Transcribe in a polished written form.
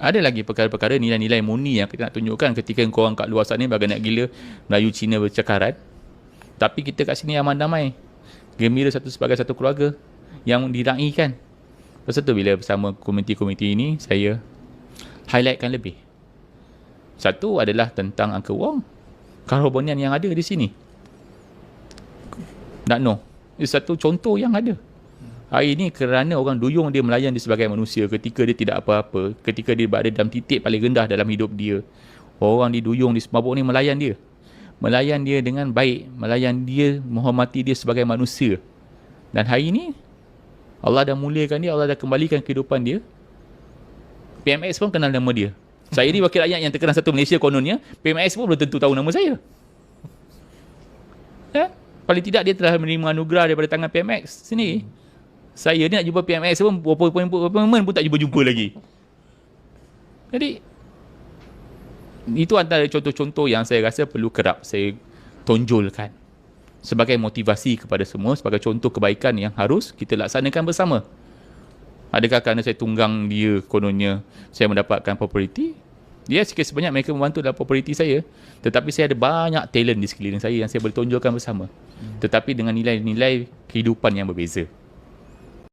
Ada lagi perkara-perkara nilai-nilai murni yang kita nak tunjukkan ketika korang kat luar sana bagai nak gila Melayu Cina bercakaran. Tapi kita kat sini aman damai. Gembira sebagai satu keluarga yang diraikan. Lepas tu bila bersama komiti-komiti ini, saya highlightkan lebih. Satu adalah tentang angka wang. Keharmonian yang ada di sini. Nak know. Itu satu contoh yang ada. Hari ini kerana orang duyung dia melayan dia sebagai manusia ketika dia tidak apa-apa, ketika dia berada dalam titik paling rendah dalam hidup dia. Orang diduyung, di semabuk ni melayan dia. Melayan dia dengan baik, melayan dia, menghormati dia sebagai manusia. Dan hari ini Allah dah muliakan dia, Allah dah kembalikan kehidupan dia. PMX pun kenal nama dia. Saya ni wakil rakyat yang terkenal satu Malaysia kononnya, PMX pun belum tentu tahu nama saya. Ya? Paling tidak dia telah menerima anugerah daripada tangan PMX sendiri. Saya ni nak jumpa PMX pun beberapa momen pun tak jumpa-jumpa lagi. Jadi itu antara contoh-contoh yang saya rasa perlu kerap saya tonjolkan sebagai motivasi kepada semua, sebagai contoh kebaikan yang harus kita laksanakan bersama. Adakah kerana saya tunggang dia kononnya saya mendapatkan populariti? Ya, sikit sebanyak mereka membantu dalam populariti saya. Tetapi saya ada banyak talent di sekeliling saya yang saya boleh tonjolkan bersama. Tetapi dengan nilai-nilai kehidupan yang berbeza.